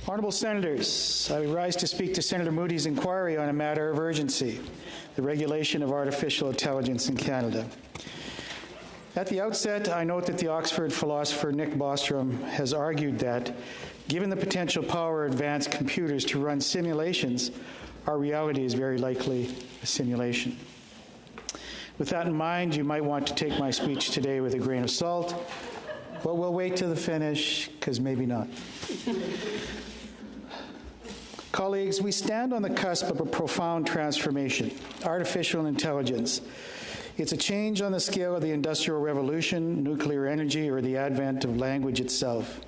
Honourable Senators, I rise to speak to Senator Moody's inquiry on a matter of urgency, the regulation of artificial intelligence in Canada. At the outset, I note that the Oxford philosopher Nick Bostrom has argued that, given the potential power of advanced computers to run simulations, our reality is very likely a simulation. With that in mind, you might want to take my speech today with a grain of salt, but we'll wait till the finish, because maybe not. Colleagues, we stand on the cusp of a profound transformation, artificial intelligence. It's a change on the scale of the Industrial Revolution, nuclear energy, or the advent of language itself.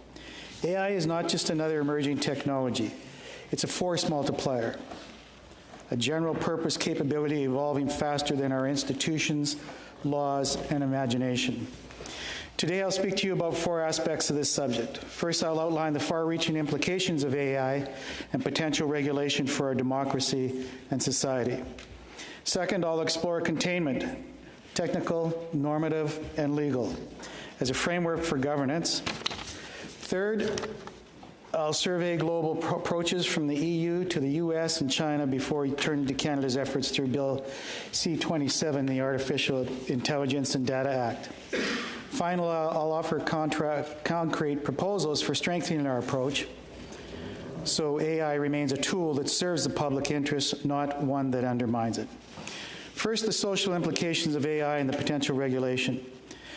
AI is not just another emerging technology. It's a force multiplier, a general purpose capability evolving faster than our institutions, laws, and imagination. Today, I'll speak to you about four aspects of this subject. First, I'll outline the far-reaching implications of AI and potential regulation for our democracy and society. Second, I'll explore containment, technical, normative, and legal, as a framework for governance. Third, I'll survey global approaches from the EU to the US and China before turning to Canada's efforts through Bill C-27, the Artificial Intelligence and Data Act. Finally, I'll offer concrete proposals for strengthening our approach so AI remains a tool that serves the public interest, not one that undermines it. First, the social implications of AI and the potential regulation.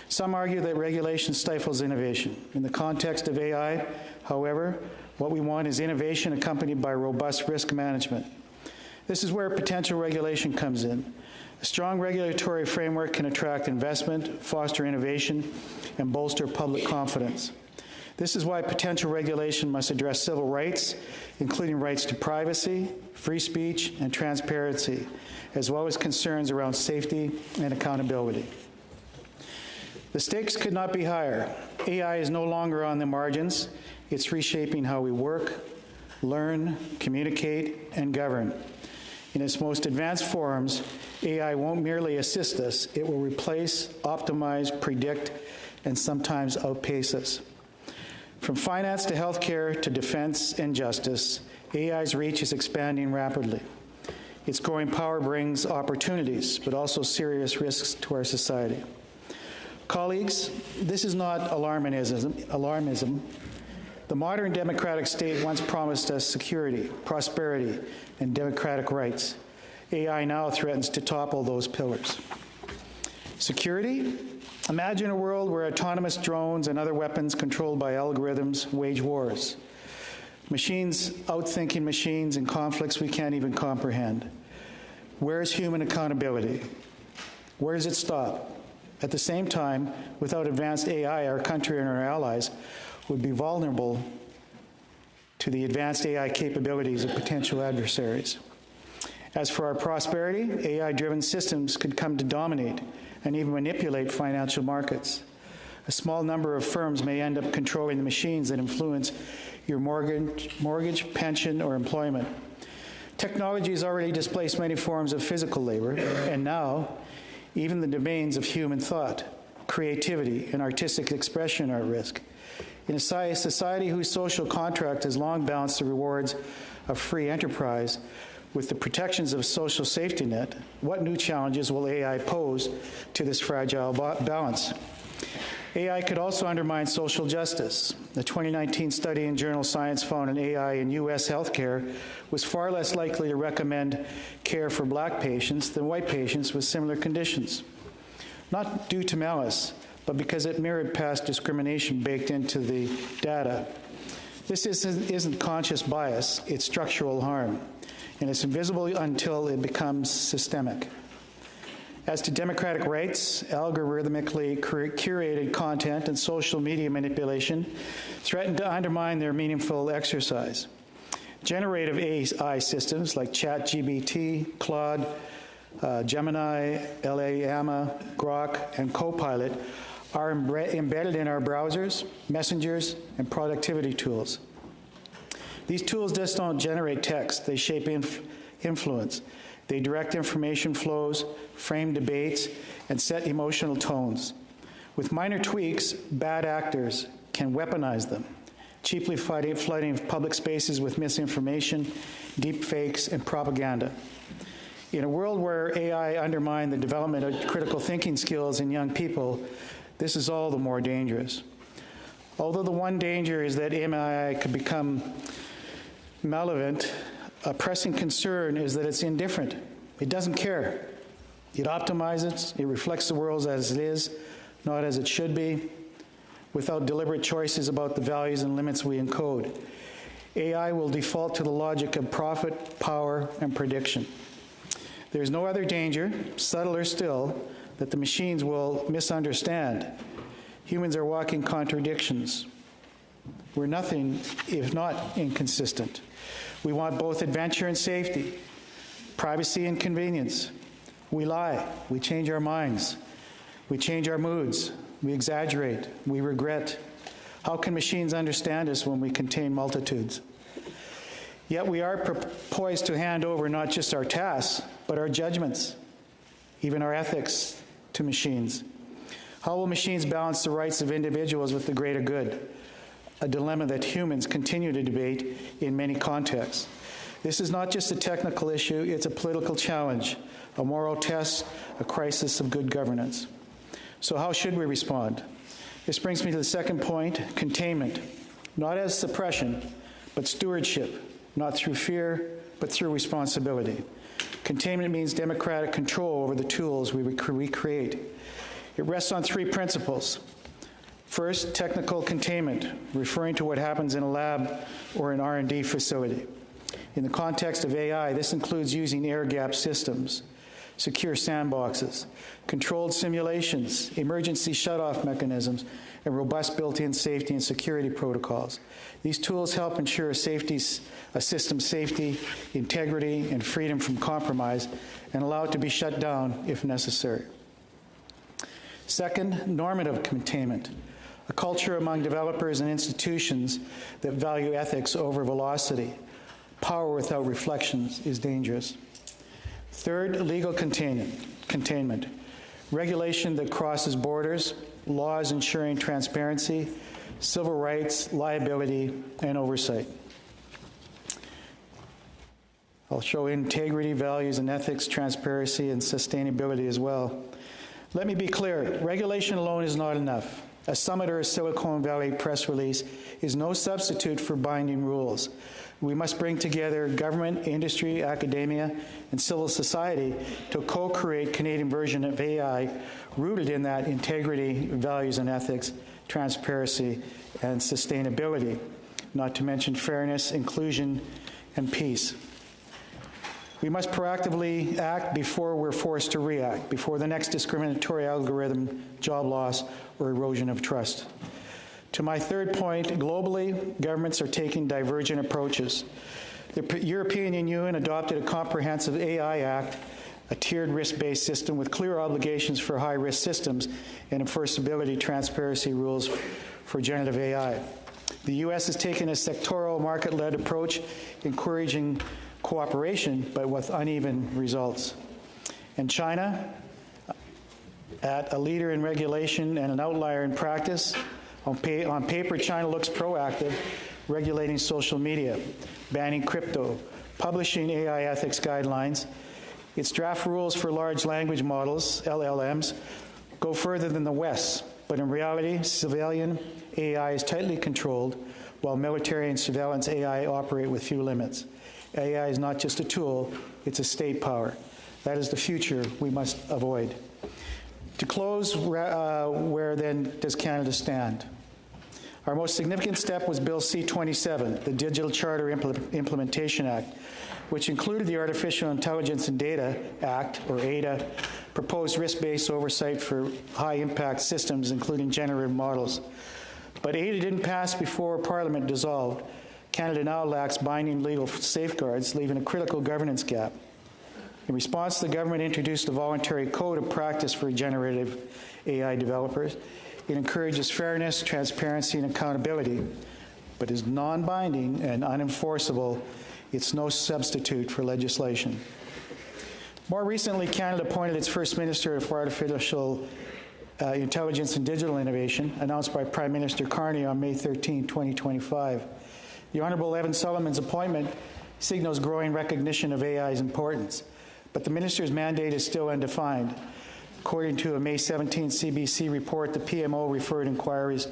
Some argue that regulation stifles innovation. In the context of AI, however, what we want is innovation accompanied by robust risk management. This is where potential regulation comes in. A strong regulatory framework can attract investment, foster innovation, and bolster public confidence. This is why potential regulation must address civil rights, including rights to privacy, free speech, and transparency, as well as concerns around safety and accountability. The stakes could not be higher. AI is no longer on the margins. It's reshaping how we work, learn, communicate, and govern. In its most advanced forms, AI won't merely assist us, it will replace, optimize, predict, and sometimes outpace us. From finance to healthcare to defense and justice, AI's reach is expanding rapidly. Its growing power brings opportunities, but also serious risks to our society. Colleagues, this is not alarmism. The modern democratic state once promised us security, prosperity, and democratic rights. AI now threatens to topple those pillars. Security? Imagine a world where autonomous drones and other weapons controlled by algorithms wage wars. Machines outthinking machines in conflicts we can't even comprehend. Where's human accountability? Where does it stop? At the same time, without advanced AI, our country and our allies would be vulnerable to the advanced AI capabilities of potential adversaries. As for our prosperity, AI-driven systems could come to dominate and even manipulate financial markets. A small number of firms may end up controlling the machines that influence your mortgage, pension, or employment. Technology has already displaced many forms of physical labor, and now even the domains of human thought, creativity, and artistic expression are at risk. In a society whose social contract has long balanced the rewards of free enterprise with the protections of a social safety net, what new challenges will AI pose to this fragile balance? AI could also undermine social justice. The 2019 study in journal Science found an AI in U.S. healthcare was far less likely to recommend care for black patients than white patients with similar conditions. Not due to malice, but because it mirrored past discrimination baked into the data. This isn't conscious bias, it's structural harm, and it's invisible until it becomes systemic. As to democratic rights, algorithmically curated content and social media manipulation threaten to undermine their meaningful exercise. Generative AI systems like ChatGPT, Claude, Gemini, LLaMA, Grok, and Copilot are embedded in our browsers, messengers, and productivity tools. These tools just don't generate text, they shape influence. They direct information flows, frame debates, and set emotional tones. With minor tweaks, bad actors can weaponize them. cheaply flooding public spaces with misinformation, deep fakes, and propaganda. In a world where AI undermined the development of critical thinking skills in young people, this is all the more dangerous. Although the one danger is that AI could become malevolent, a pressing concern is that it's indifferent. It doesn't care. It optimizes, it reflects the world as it is, not as it should be, without deliberate choices about the values and limits we encode. AI will default to the logic of profit, power, and prediction. There's no other danger, subtler still, that the machines will misunderstand. Humans are walking contradictions. We're nothing if not inconsistent. We want both adventure and safety, privacy and convenience. We lie, we change our minds, we change our moods, we exaggerate, we regret. How can machines understand us when we contain multitudes? Yet we are poised to hand over not just our tasks, but our judgments, even our ethics, to machines. How will machines balance the rights of individuals with the greater good? A dilemma that humans continue to debate in many contexts. This is not just a technical issue, it's a political challenge, a moral test, a crisis of good governance. So how should we respond? This brings me to the second point, containment. Not as suppression, but stewardship, not through fear, but through responsibility. Containment means democratic control over the tools we create. It rests on three principles. First, technical containment, referring to what happens in a lab or an R&D facility. In the context of AI, this includes using air-gapped systems, secure sandboxes, controlled simulations, emergency shut-off mechanisms, and robust built-in safety and security protocols. These tools help ensure a system's safety, integrity, and freedom from compromise, and allow it to be shut down if necessary. Second, normative containment, a culture among developers and institutions that value ethics over velocity. Power without reflections is dangerous. Third, legal containment, regulation that crosses borders, laws ensuring transparency, civil rights, liability, and oversight. I'll show integrity, values, and ethics, transparency, and sustainability as well. Let me be clear, regulation alone is not enough. A summit or a Silicon Valley press release is no substitute for binding rules. We must bring together government, industry, academia, and civil society to co-create Canadian version of AI rooted in that integrity, values and ethics, transparency, and sustainability, not to mention fairness, inclusion, and peace. We must proactively act before we're forced to react, before the next discriminatory algorithm, job loss, or erosion of trust. To my third point, globally, governments are taking divergent approaches. The European Union adopted a comprehensive AI Act, a tiered risk-based system with clear obligations for high-risk systems and enforceability transparency rules for generative AI. The U.S. has taken a sectoral market-led approach, encouraging cooperation, but with uneven results. And China, at a leader in regulation and an outlier in practice, on paper, China looks proactive, regulating social media, banning crypto, publishing AI ethics guidelines. Its draft rules for large language models, LLMs, go further than the West, but in reality, civilian AI is tightly controlled, while military and surveillance AI operate with few limits. AI is not just a tool, it's a state power. That is the future we must avoid. To close, where then does Canada stand? Our most significant step was Bill C-27, the Digital Charter Implementation Act, which included the Artificial Intelligence and Data Act, or ADA, proposed risk-based oversight for high-impact systems, including generative models. But ADA didn't pass before Parliament dissolved. Canada now lacks binding legal safeguards, leaving a critical governance gap. In response, the government introduced a voluntary code of practice for generative AI developers. It encourages fairness, transparency, and accountability, but is non-binding and unenforceable. It's no substitute for legislation. More recently, Canada appointed its First Minister for Artificial Intelligence and Digital Innovation, announced by Prime Minister Carney on May 13, 2025. The Honourable Evan Sullivan's appointment signals growing recognition of AI's importance, but the minister's mandate is still undefined. According to a May 17 CBC report, the PMO referred inquiries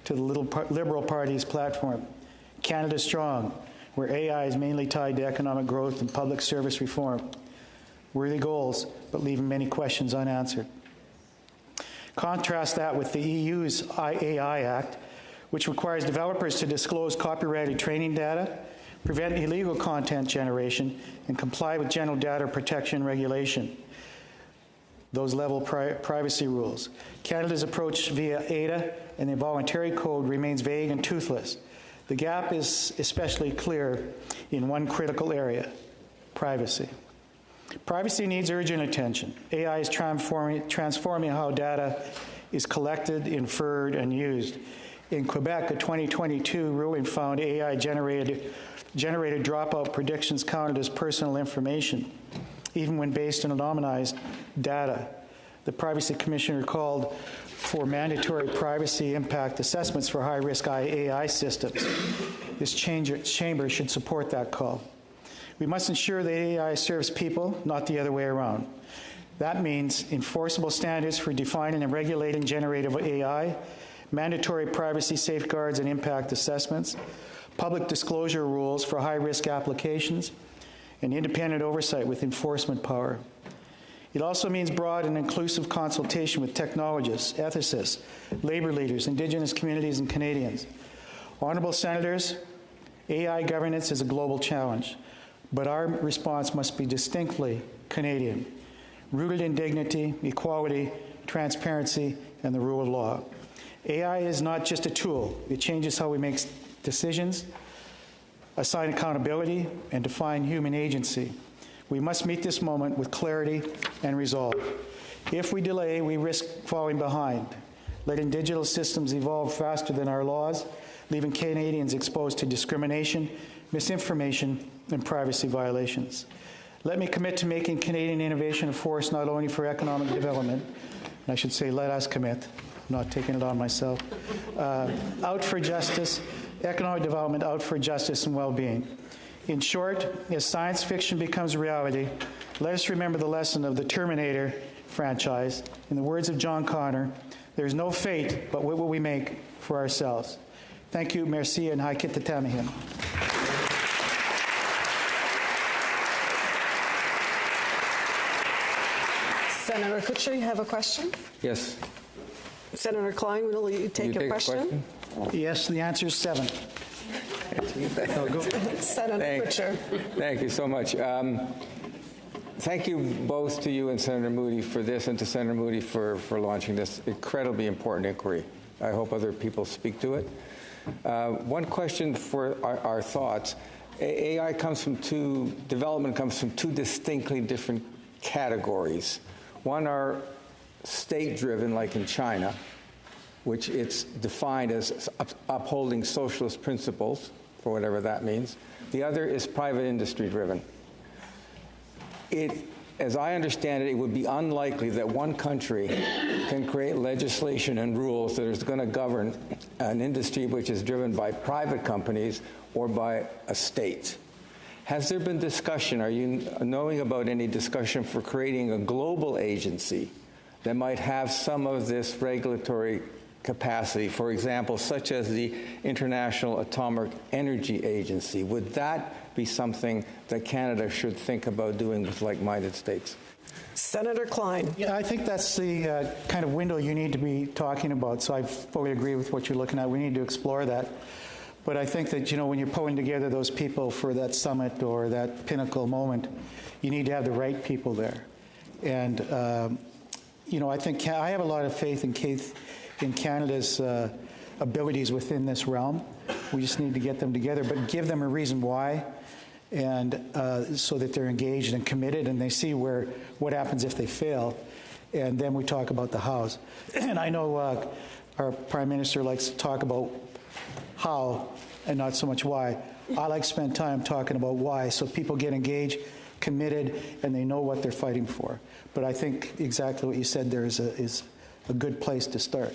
to the Liberal Party's platform, Canada Strong, where AI is mainly tied to economic growth and public service reform. Worthy goals, but leaving many questions unanswered. Contrast that with the EU's AI Act, which requires developers to disclose copyrighted training data, prevent illegal content generation, and comply with general data protection regulation. Those level privacy rules. Canada's approach via ADA and the voluntary code remains vague and toothless. The gap is especially clear in one critical area: privacy. Privacy needs urgent attention. AI is transforming how data is collected, inferred, and used. In Quebec, a 2022 ruling found AI-generated dropout predictions counted as personal information, even when based on anonymized data. The Privacy Commissioner called for mandatory privacy impact assessments for high-risk AI systems. This chamber should support that call. We must ensure that AI serves people, not the other way around. That means enforceable standards for defining and regulating generative AI, mandatory privacy safeguards and impact assessments, public disclosure rules for high-risk applications, and independent oversight with enforcement power. It also means broad and inclusive consultation with technologists, ethicists, labor leaders, Indigenous communities, and Canadians. Honourable Senators, AI governance is a global challenge, but our response must be distinctly Canadian, rooted in dignity, equality, transparency, and the rule of law. AI is not just a tool. It changes how we make decisions, assign accountability, and define human agency. We must meet this moment with clarity and resolve. If we delay, we risk falling behind, letting digital systems evolve faster than our laws, leaving Canadians exposed to discrimination, misinformation, and privacy violations. Let me commit to making Canadian innovation a force not only for economic development, and I should say let us commit, I'm not taking it on myself, out for justice, economic development, out for justice and well-being. In short, as science fiction becomes reality, let us remember the lesson of the Terminator franchise. In the words of John Connor, there's no fate but what will we make for ourselves. Thank you, merci, and hai kitatamihin. Senator Kutcher, you have a question? Yes. Senator Klyne, will you take a question? Yes, the answer is 7. Senator Kutcher. Thank you so much. Thank you both to you and Senator Moody for this, and to Senator Moody for launching this incredibly important inquiry. I hope other people speak to it. One question for our thoughts. AI development comes from two distinctly different categories. One are state-driven, like in China, which it's defined as upholding socialist principles, for whatever that means. The other is private industry-driven. As I understand it, it would be unlikely that one country can create legislation and rules that is going to govern an industry which is driven by private companies or by a state. Has there been discussion, are you knowing about any discussion for creating a global agency that might have some of this regulatory capacity, for example, such as the International Atomic Energy Agency? Would that be something that Canada should think about doing with like-minded states? Senator Klyne. Yeah, I think that's the kind of window you need to be talking about, so I fully agree with what you're looking at. We need to explore that. But I think that, when you're pulling together those people for that summit or that pinnacle moment, you need to have the right people there. And, I think I have a lot of faith in Canada's abilities within this realm. We just need to get them together, but give them a reason why, and so that they're engaged and committed, and they see what happens if they fail, and then we talk about the hows. And I know our Prime Minister likes to talk about how and not so much why. I like to spend time talking about why, so people get engaged, committed, and they know what they're fighting for. But I think exactly what you said there is a good place to start.